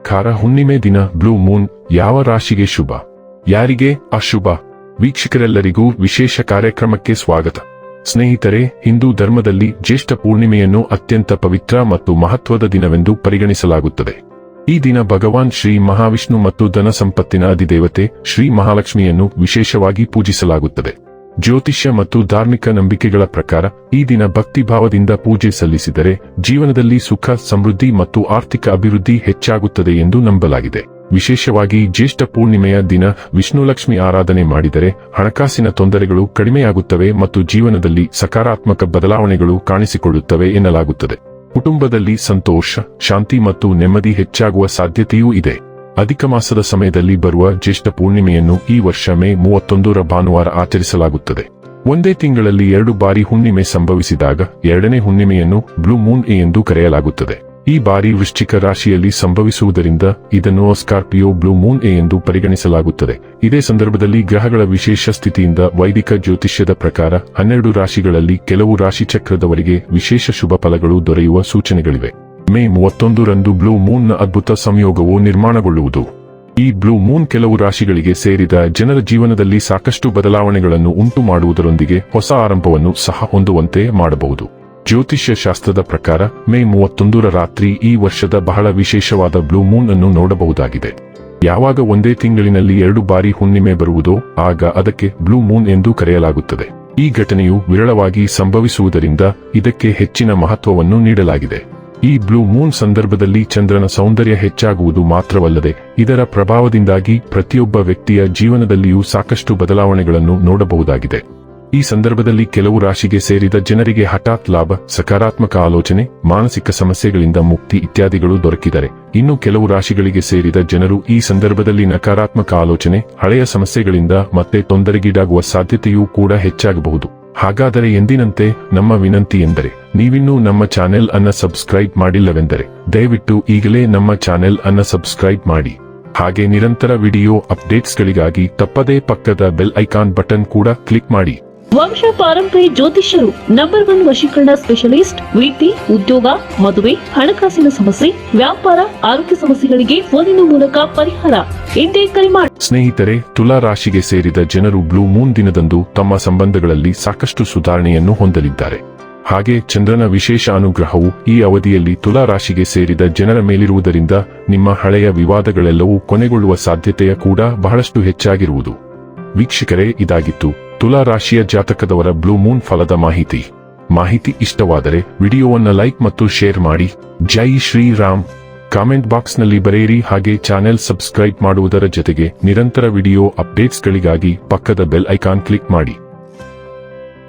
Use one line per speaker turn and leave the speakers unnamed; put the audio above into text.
ಪ್ರಕಾರ ಹುಣ್ಣಿಮೆ ದಿನ ಬ್ಲೂ ಮೂನ್ ಯಾವ ರಾಶಿಗೆ ಶುಭ, ಯಾರಿಗೆ ಅಶುಭ? ವೀಕ್ಷಕರೆಲ್ಲರಿಗೂ ವಿಶೇಷ ಕಾರ್ಯಕ್ರಮಕ್ಕೆ ಸ್ವಾಗತ. ಸ್ನೇಹಿತರೆ, ಹಿಂದೂ ಧರ್ಮದಲ್ಲಿ ಜ್ಯೇಷ್ಠ ಪೂರ್ಣಿಮೆಯನ್ನು ಅತ್ಯಂತ ಪವಿತ್ರ ಮತ್ತು ಮಹತ್ವದ ದಿನವೆಂದು ಪರಿಗಣಿಸಲಾಗುತ್ತದೆ. ಈ ದಿನ ಭಗವಾನ್ ಶ್ರೀ ಮಹಾವಿಷ್ಣು ಮತ್ತು ಧನ ಸಂಪತ್ತಿನ ಅಧಿದೇವತೆ ಶ್ರೀ ಮಹಾಲಕ್ಷ್ಮಿಯನ್ನು ವಿಶೇಷವಾಗಿ ಪೂಜಿಸಲಾಗುತ್ತದೆ. ಜ್ಯೋತಿಷ್ಯ ಮತ್ತು ಧಾರ್ಮಿಕ ನಂಬಿಕೆಗಳ ಪ್ರಕಾರ ಈ ದಿನ ಭಕ್ತಿಭಾವದಿಂದ ಪೂಜೆ ಸಲ್ಲಿಸಿದರೆ ಜೀವನದಲ್ಲಿ ಸುಖ, ಸಮೃದ್ಧಿ ಮತ್ತು ಆರ್ಥಿಕ ಅಭಿವೃದ್ಧಿ ಹೆಚ್ಚಾಗುತ್ತದೆ ಎಂದು ನಂಬಲಾಗಿದೆ. ವಿಶೇಷವಾಗಿ ಜ್ಯೇಷ್ಠ ಪೂರ್ಣಿಮೆಯ ದಿನ ವಿಷ್ಣುಲಕ್ಷ್ಮಿ ಆರಾಧನೆ ಮಾಡಿದರೆ ಹಣಕಾಸಿನ ತೊಂದರೆಗಳು ಕಡಿಮೆಯಾಗುತ್ತವೆ ಮತ್ತು ಜೀವನದಲ್ಲಿ ಸಕಾರಾತ್ಮಕ ಬದಲಾವಣೆಗಳು ಕಾಣಿಸಿಕೊಳ್ಳುತ್ತವೆ ಎನ್ನಲಾಗುತ್ತದೆ. ಕುಟುಂಬದಲ್ಲಿ ಸಂತೋಷ, ಶಾಂತಿ ಮತ್ತು ನೆಮ್ಮದಿ ಹೆಚ್ಚಾಗುವ ಸಾಧ್ಯತೆಯೂ ಇದೆ. ಅಧಿಕ ಮಾಸದ ಸಮಯದಲ್ಲಿ ಬರುವ ಜ್ಯೇಷ್ಠ ಪೂರ್ಣಿಮೆಯನ್ನು ಈ ವರ್ಷ ಮೇ 31ರ ಭಾನುವಾರ ಆಚರಿಸಲಾಗುತ್ತದೆ. ಒಂದೇ ತಿಂಗಳಲ್ಲಿ 2 ಬಾರಿ ಹುಣ್ಣಿಮೆ ಸಂಭವಿಸಿದಾಗ ಎರಡನೇ ಹುಣ್ಣಿಮೆಯನ್ನು ಬ್ಲೂ ಮೂನ್ ಎಂದು ಕರೆಯಲಾಗುತ್ತದೆ. ಈ ಬಾರಿ ವೃಶ್ಚಿಕ ರಾಶಿಯಲ್ಲಿ ಸಂಭವಿಸುವುದರಿಂದ ಇದನ್ನು ಸ್ಕಾರ್ಪಿಯೋ ಬ್ಲೂ ಮೂನ್ ಎಂದು ಪರಿಗಣಿಸಲಾಗುತ್ತದೆ. ಇದೇ ಸಂದರ್ಭದಲ್ಲಿ ಗ್ರಹಗಳ ವಿಶೇಷ ಸ್ಥಿತಿಯಿಂದ ವೈದಿಕ ಜ್ಯೋತಿಷ್ಯದ ಪ್ರಕಾರ 12 ರಾಶಿಗಳಲ್ಲಿ ಕೆಲವು ರಾಶಿಚಕ್ರದವರಿಗೆ ವಿಶೇಷ ಶುಭ ಫಲಗಳು ದೊರೆಯುವ ಸೂಚನೆಗಳಿವೆ. ಮೇ 31ರಂದು ಬ್ಲೂ ಮೂನ್ನ ಅದ್ಭುತ ಸಂಯೋಗವು ನಿರ್ಮಾಣಗೊಳ್ಳುವುದು. ಈ ಬ್ಲೂ ಮೂನ್ ಕೆಲವು ರಾಶಿಗಳಿಗೆ ಸೇರಿದ ಜನರ ಜೀವನದಲ್ಲಿ ಸಾಕಷ್ಟು ಬದಲಾವಣೆಗಳನ್ನು ಉಂಟು ಮಾಡುವುದರೊಂದಿಗೆ ಹೊಸ ಆರಂಭವನ್ನು ಸಹ ಹೊಂದುವಂತೆ ಮಾಡಬಹುದು. ಜ್ಯೋತಿಷ್ಯ ಶಾಸ್ತ್ರದ ಪ್ರಕಾರ ಮೇ 31ರ ರಾತ್ರಿ ಈ ವರ್ಷದ ಬಹಳ ವಿಶೇಷವಾದ ಬ್ಲೂ ಮೂನ್ ಅನ್ನು ನೋಡಬಹುದಾಗಿದೆ. ಯಾವಾಗ ಒಂದೇ ತಿಂಗಳಿನಲ್ಲಿ 2 ಬಾರಿ ಹುಣ್ಣಿಮೆ ಬರುವುದೋ ಆಗ ಅದಕ್ಕೆ ಬ್ಲೂ ಮೂನ್ ಎಂದು ಕರೆಯಲಾಗುತ್ತದೆ. ಈ ಘಟನೆಯು ವಿರಳವಾಗಿ ಸಂಭವಿಸುವುದರಿಂದ ಇದಕ್ಕೆ ಹೆಚ್ಚಿನ ಮಹತ್ವವನ್ನು ನೀಡಲಾಗಿದೆ. ಈ ಬ್ಲೂ ಮೂನ್ ಸಂದರ್ಭದಲ್ಲಿ ಚಂದ್ರನ ಸೌಂದರ್ಯ ಹೆಚ್ಚಾಗುವುದು ಮಾತ್ರವಲ್ಲದೆ ಇದರ ಪ್ರಭಾವದಿಂದಾಗಿ ಪ್ರತಿಯೊಬ್ಬ ವ್ಯಕ್ತಿಯ ಜೀವನದಲ್ಲಿಯೂ ಸಾಕಷ್ಟು ಬದಲಾವಣೆಗಳನ್ನು ನೋಡಬಹುದಾಗಿದೆ. ಈ ಸಂದರ್ಭದಲ್ಲಿ ಕೆಲವು ರಾಶಿಗೆ ಸೇರಿದ ಜನರಿಗೆ ಹಠಾತ್ ಲಾಭ, ಸಕಾರಾತ್ಮಕ ಆಲೋಚನೆ, ಮಾನಸಿಕ ಸಮಸ್ಯೆಗಳಿಂದ ಮುಕ್ತಿ ಇತ್ಯಾದಿಗಳು ದೊರಕಿದರೆ, ಇನ್ನು ಕೆಲವು ರಾಶಿಗಳಿಗೆ ಸೇರಿದ ಜನರು ಈ ಸಂದರ್ಭದಲ್ಲಿ ನಕಾರಾತ್ಮಕ ಆಲೋಚನೆ, ಹಳೆಯ ಸಮಸ್ಯೆಗಳಿಂದ ಮತ್ತೆ ತೊಂದರೆಗೀಡಾಗುವ ಸಾಧ್ಯತೆಯೂ ಕೂಡ ಹೆಚ್ಚಾಗಬಹುದು. ಹಾಗಾದರೆ ಎಂದಿನಂತೆ ನಮ್ಮ ವಿನಂತಿ ಎಂದರೆ, ನೀವಿನ್ನೂ ನಮ್ಮ ಚಾನೆಲ್ ಅನ್ನ ಸಬ್ಸ್ಕ್ರೈಬ್ ಮಾಡಿಲ್ಲವೆಂದರೆ ದಯವಿಟ್ಟು ಈಗಲೇ ನಮ್ಮ ಚಾನೆಲ್ ಅನ್ನ ಸಬ್ಸ್ಕ್ರೈಬ್ ಮಾಡಿ. ಹಾಗೆ ನಿರಂತರ ವಿಡಿಯೋ ಅಪ್ಡೇಟ್ಸ್ಗಳಿಗಾಗಿ ತಪ್ಪದೇ ಪಕ್ಕದ ಬೆಲ್ ಐಕಾನ್ ಬಟನ್ ಕೂಡ ಕ್ಲಿಕ್ ಮಾಡಿ.
ವಂಶ ಪಾರಂಪರ್ಯ ಜ್ಯೋತಿಷ್ಯರು ನಂಬರ್ 1 ವಶೀಕರಣ ಸ್ಪೆಷಲಿಸ್ಟ್. ವೃತ್ತಿ, ಉದ್ಯೋಗ, ಮದುವೆ, ಹಣಕಾಸಿನ ಸಮಸ್ಯೆ, ವ್ಯಾಪಾರ, ಆರೋಗ್ಯ ಸಮಸ್ಯೆಗಳಿಗೆ ಫೋನಿನ ಮೂಲಕ ಪರಿಹಾರ. ಇಂದೇ ಕರೆ ಮಾಡಿ.
ಸ್ನೇಹಿತರೆ, ತುಲಾ ರಾಶಿಗೆ ಸೇರಿದ ಜನರು ಬ್ಲೂ ಮೂನ್ ದಿನದಂದು ತಮ್ಮ ಸಂಬಂಧಗಳಲ್ಲಿ ಸಾಕಷ್ಟು ಸುಧಾರಣೆಯನ್ನು ಹೊಂದಲಿದ್ದಾರೆ. ಹಾಗೆ ಚಂದ್ರನ ವಿಶೇಷ ಅನುಗ್ರಹವು ಈ ಅವಧಿಯಲ್ಲಿ ತುಲಾ ರಾಶಿಗೆ ಸೇರಿದ ಜನರ ಮೇಲಿರುವುದರಿಂದ ನಿಮ್ಮ ಹಳೆಯ ವಿವಾದಗಳೆಲ್ಲವೂ ಕೊನೆಗೊಳ್ಳುವ ಸಾಧ್ಯತೆಯ ಕೂಡ ಬಹಳಷ್ಟು ಹೆಚ್ಚಾಗಿರುವುದು. ವೀಕ್ಷಕರೇ, ಇದಾಗಿತ್ತು ತುಲಾ ರಾಶಿಯ ಜಾತಕದವರ ಬ್ಲೂ ಮೂನ್ ಫಲದ ಮಾಹಿತಿ ಇಷ್ಟವಾದರೆ ವಿಡಿಯೋವನ್ನು ಲೈಕ್ ಮತ್ತು ಶೇರ್ ಮಾಡಿ. ಜೈ ಶ್ರೀರಾಮ್. ಕಾಮೆಂಟ್ ಬಾಕ್ಸ್ನಲ್ಲಿ ಬರೆಯಿರಿ. ಹಾಗೆ ಚಾನೆಲ್ ಸಬ್ಸ್ಕ್ರೈಬ್ ಮಾಡುವುದರ ಜೊತೆಗೆ ನಿರಂತರ ವಿಡಿಯೋ ಅಪ್ಡೇಟ್ಸ್ಗಳಿಗಾಗಿ ಪಕ್ಕದ ಬೆಲ್ ಐಕಾನ್ ಕ್ಲಿಕ್ ಮಾಡಿ.